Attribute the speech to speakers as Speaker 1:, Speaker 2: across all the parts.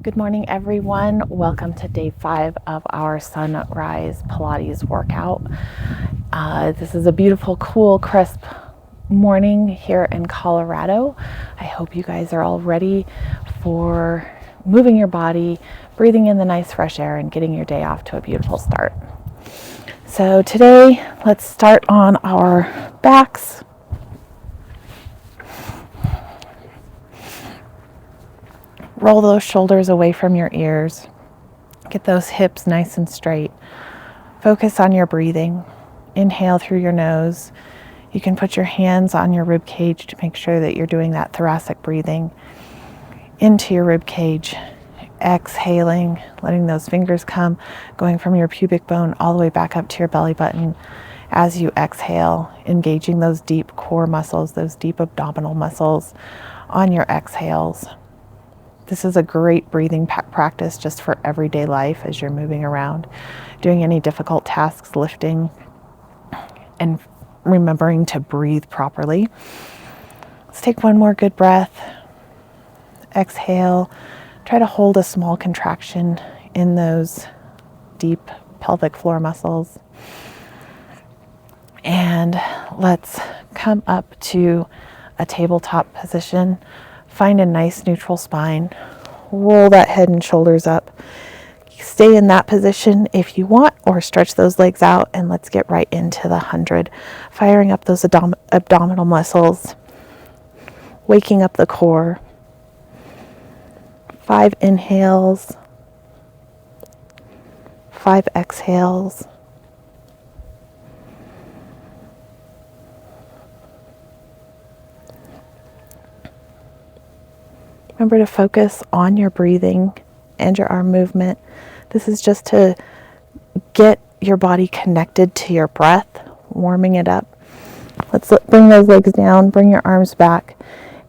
Speaker 1: Good morning, everyone. Welcome to day 5 of our Sunrise Pilates workout. This is a beautiful, cool, crisp morning here in Colorado. I hope you guys are all ready for moving your body, breathing in the nice fresh air, and getting your day off to a beautiful start. So today, let's start on our backs. Roll those shoulders away from your ears. Get those hips nice and straight. Focus on your breathing. Inhale through your nose. You can put your hands on your rib cage to make sure that you're doing that thoracic breathing into your rib cage. Exhaling, letting those fingers come, going from your pubic bone all the way back up to your belly button. As you exhale, engaging those deep core muscles, those deep abdominal muscles on your exhales. This is a great breathing practice just for everyday life as you're moving around, doing any difficult tasks, lifting, and remembering to breathe properly. Let's take one more good breath. Exhale. Try to hold a small contraction in those deep pelvic floor muscles. And let's come up to a tabletop position. Find a nice neutral spine. Roll that head and shoulders up. Stay in that position if you want, or stretch those legs out, and let's get right into the 100. Firing up those abdominal muscles. Waking up the core. 5 inhales. 5 exhales. Remember to focus on your breathing and your arm movement. This is just to get your body connected to your breath, warming it up. Let's bring those legs down, bring your arms back.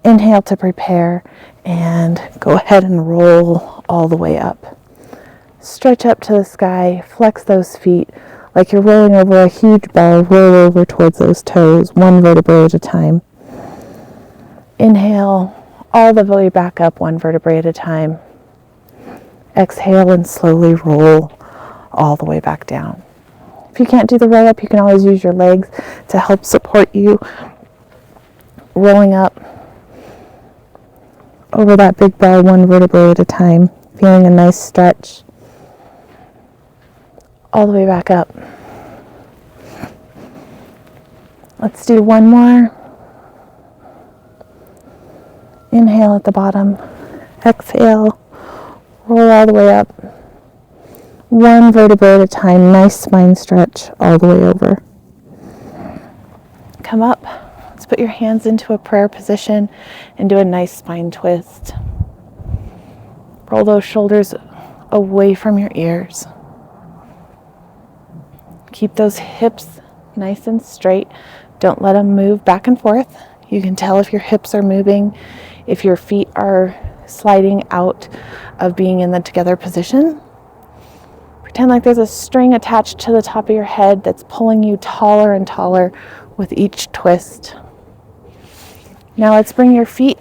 Speaker 1: Inhale to prepare, and go ahead and roll all the way up. Stretch up to the sky, flex those feet like you're rolling over a huge ball. Roll over towards those toes, one vertebrae at a time. Inhale all the way back up, one vertebrae at a time. Exhale and slowly roll all the way back down. If you can't do the roll up, you can always use your legs to help support you. Rolling up over that big ball, one vertebrae at a time. Feeling a nice stretch. All the way back up. Let's do one more. Inhale at the bottom. Exhale. Roll all the way up. One vertebrae at a time. Nice spine stretch all the way over. Come up. Let's put your hands into a prayer position and do a nice spine twist. Roll those shoulders away from your ears. Keep those hips nice and straight. Don't let them move back and forth. You can tell if your hips are moving, if your feet are sliding out of being in the together position. Pretend like there's a string attached to the top of your head that's pulling you taller and taller with each twist. Now let's bring your feet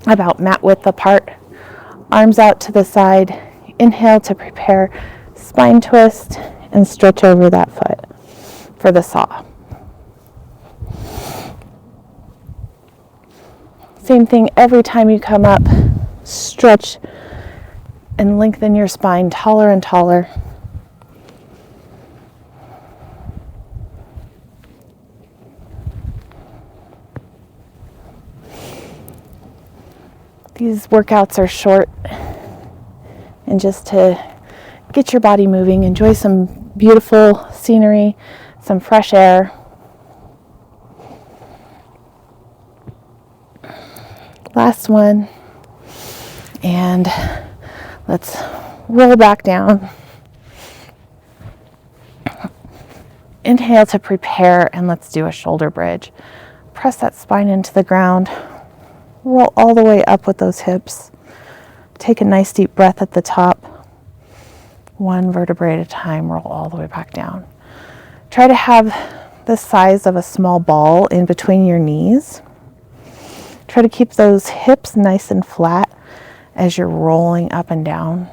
Speaker 1: about mat width apart, arms out to the side. Inhale to prepare, spine twist, and stretch over that foot for the saw. Same thing every time you come up. Stretch and lengthen your spine taller and taller. These workouts are short, and just to get your body moving, enjoy some beautiful scenery, some fresh air. Last one, and let's roll back down. Inhale to prepare, and let's do a shoulder bridge. Press that spine into the ground. Roll all the way up with those hips. Take a nice deep breath at the top. One vertebrae at a time, roll all the way back down. Try to have the size of a small ball in between your knees. Try to keep those hips nice and flat as you're rolling up and down.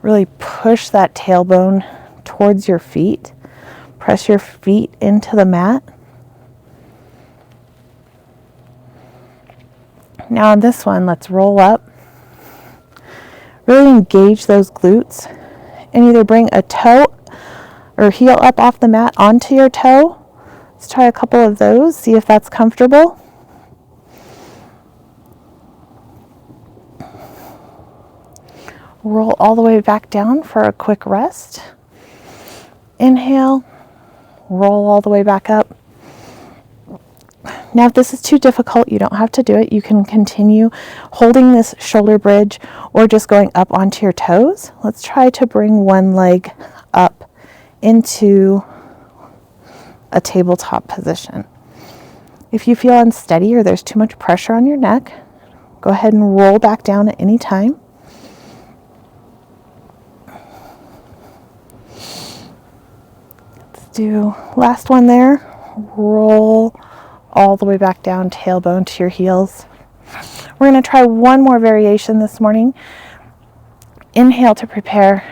Speaker 1: Really push that tailbone towards your feet. Press your feet into the mat. Now on this one, let's roll up. Really engage those glutes and either bring a toe or heel up off the mat onto your toe. Let's try a couple of those, see if that's comfortable. Roll all the way back down for a quick rest. Inhale, roll all the way back up. Now, if this is too difficult, you don't have to do it. You can continue holding this shoulder bridge or just going up onto your toes. Let's try to bring one leg up into a tabletop position. If you feel unsteady or there's too much pressure on your neck, go ahead and roll back down at any time. Do last one there. Roll all the way back down, tailbone to your heels. We're going to try one more variation this morning. Inhale to prepare.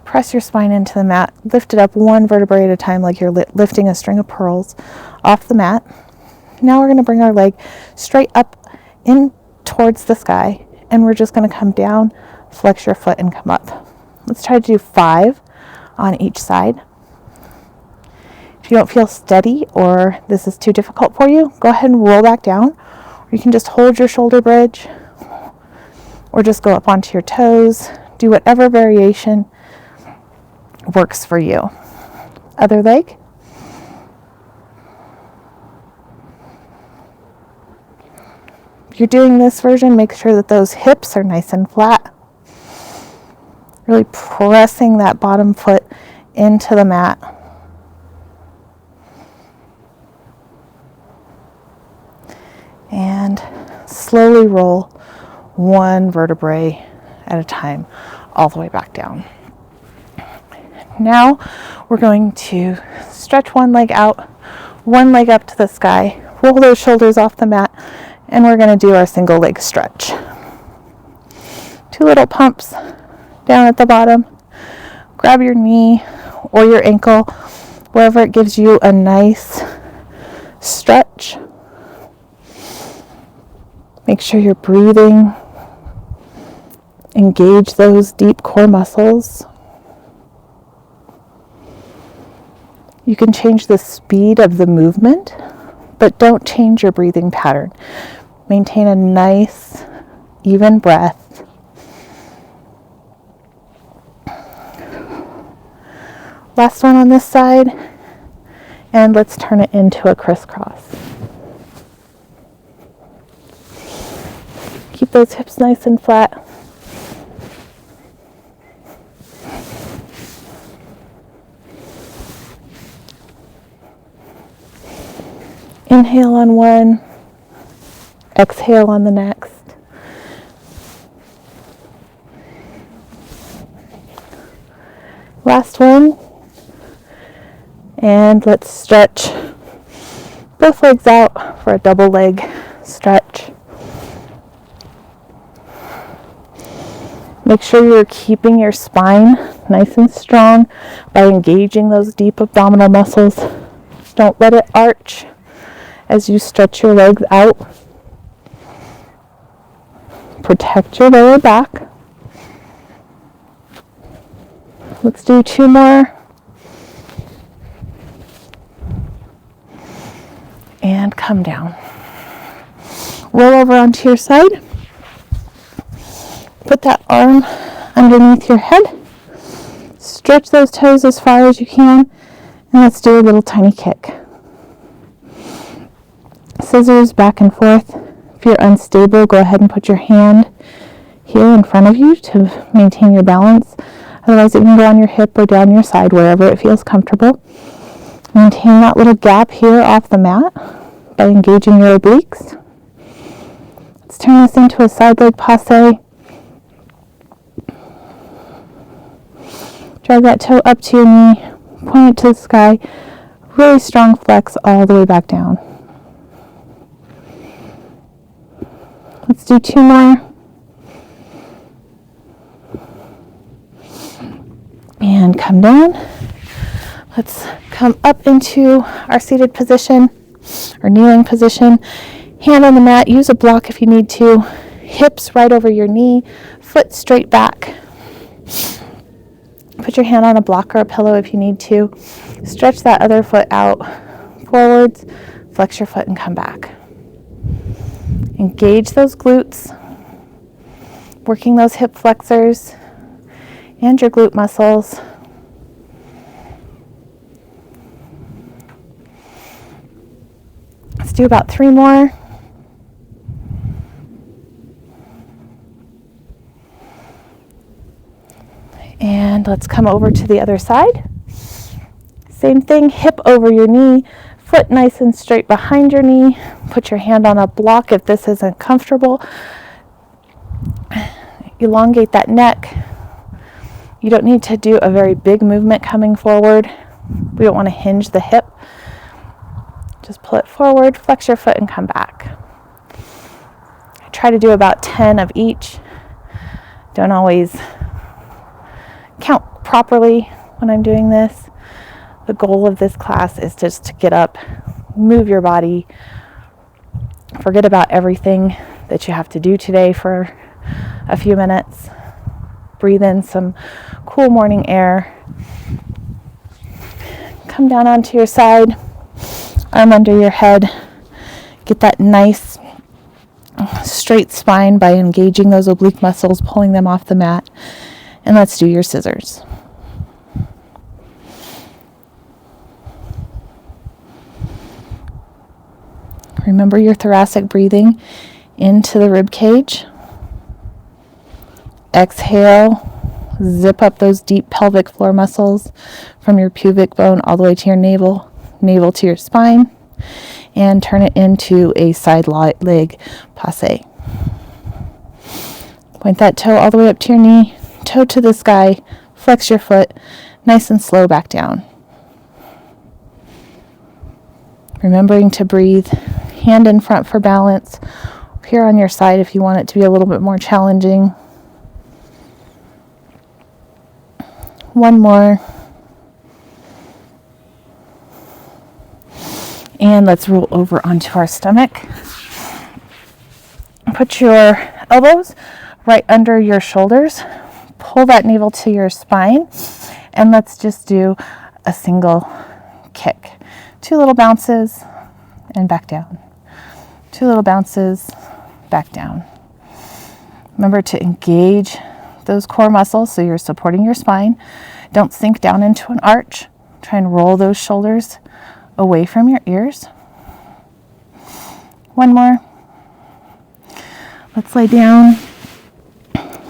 Speaker 1: Press your spine into the mat. Lift it up one vertebrae at a time like you're lifting a string of pearls off the mat. Now we're going to bring our leg straight up in towards the sky, and we're just going to come down, flex your foot, and come up. Let's try to do 5 on each side. If you don't feel steady or this is too difficult for you, go ahead and roll back down. Or you can just hold your shoulder bridge or just go up onto your toes. Do whatever variation works for you. Other leg. If you're doing this version, make sure that those hips are nice and flat. Really pressing that bottom foot into the mat. And slowly roll one vertebrae at a time all the way back down. Now we're going to stretch one leg out, one leg up to the sky, roll those shoulders off the mat, and we're going to do our single leg stretch. 2 little pumps down at the bottom. Grab your knee or your ankle, wherever it gives you a nice stretch. Make sure you're breathing. Engage those deep core muscles. You can change the speed of the movement, but don't change your breathing pattern. Maintain a nice, even breath. Last one on this side, and let's turn it into a crisscross. Keep those hips nice and flat. Inhale on one, exhale on the next. Last one. And let's stretch both legs out for a double leg stretch. Make sure you're keeping your spine nice and strong by engaging those deep abdominal muscles. Don't let it arch as you stretch your legs out. Protect your lower back. Let's do 2 more. And come down. Roll over onto your side. Put that arm underneath your head. Stretch those toes as far as you can. And let's do a little tiny kick. Scissors back and forth. If you're unstable, go ahead and put your hand here in front of you to maintain your balance. Otherwise, it can go on your hip or down your side, wherever it feels comfortable. Maintain that little gap here off the mat by engaging your obliques. Let's turn this into a side leg passe. Drag that toe up to your knee, point it to the sky, really strong flex all the way back down. Let's do 2 more. And come down. Let's come up into our seated position or kneeling position. Hand on the mat. Use a block if you need to. Hips right over your knee. Foot straight back. Put your hand on a block or a pillow if you need to. Stretch that other foot out forwards. Flex your foot and come back. Engage those glutes. Working those hip flexors and your glute muscles. Let's do about 3 more. And let's come over to the other side. Same thing, hip over your knee, foot nice and straight behind your knee. Put your hand on a block if this isn't comfortable. Elongate that neck. You don't need to do a very big movement coming forward. We don't want to hinge the hip. Just pull it forward, flex your foot, and come back. I try to do about 10 of each. Don't always count properly when I'm doing this. The goal of this class is just to get up, move your body, forget about everything that you have to do today for a few minutes. Breathe in some cool morning air. Come down onto your side, arm under your head. Get that nice straight spine by engaging those oblique muscles, pulling them off the mat. And let's do your scissors. Remember your thoracic breathing into the rib cage. Exhale, zip up those deep pelvic floor muscles from your pubic bone all the way to your navel to your spine, and turn it into a side leg passe. Point that toe all the way up to your knee, toe to the sky, flex your foot, nice and slow back down. Remembering to breathe, hand in front for balance, here on your side if you want it to be a little bit more challenging. 1 more. And let's roll over onto our stomach. Put your elbows right under your shoulders. Pull that navel to your spine. And let's just do a single kick. 2 little bounces and back down. 2 little bounces, back down. Remember to engage those core muscles so you're supporting your spine. Don't sink down into an arch. Try and roll those shoulders away from your ears. 1 more. Let's lay down.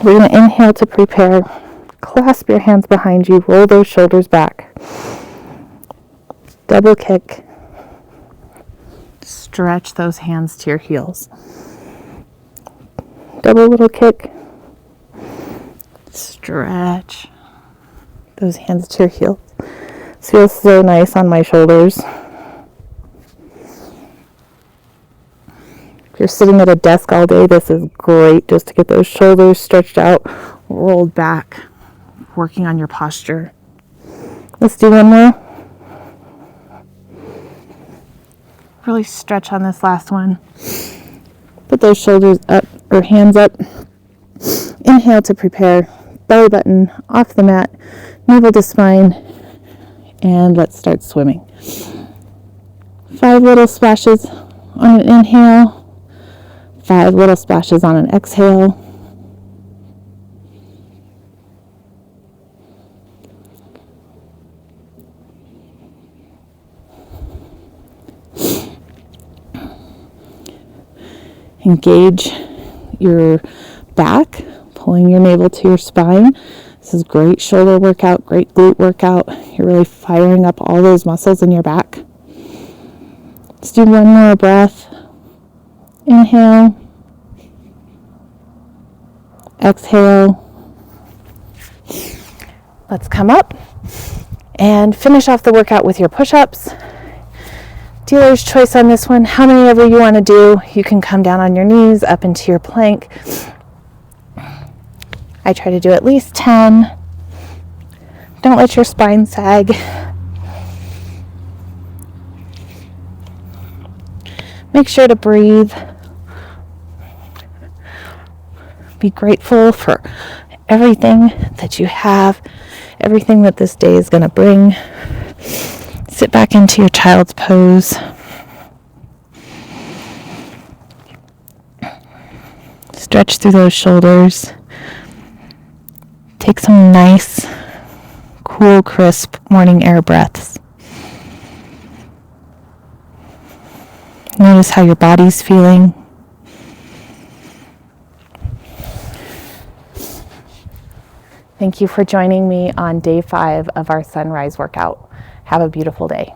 Speaker 1: We're going to inhale to prepare. Clasp your hands behind you. Roll those shoulders back. Double kick. Stretch those hands to your heels. Double little kick. Stretch those hands to your heels. This feels so nice on my shoulders. If you're sitting at a desk all day, this is great just to get those shoulders stretched out, rolled back, working on your posture. Let's do 1 more. Really stretch on this last one. Put those shoulders up or hands up. Inhale to prepare. Belly button off the mat, navel to spine, and let's start swimming. 5 little splashes on an inhale, 5 little splashes on an exhale. Engage your back, pulling your navel to your spine. This is great shoulder workout, great glute workout. You're really firing up all those muscles in your back. Let's do 1 more breath. Inhale. Exhale. Let's come up and finish off the workout with your push-ups. Dealer's choice on this one. How many ever you want to do. You can come down on your knees up into your plank. I try to do at least 10. Don't let your spine sag. Make sure to breathe. Be grateful for everything that you have, everything that this day is going to bring. Sit back into your child's pose. Stretch through those shoulders. Take some nice, cool, crisp morning air breaths. Notice how your body's feeling. Thank you for joining me on day 5 of our Sunrise workout. Have a beautiful day.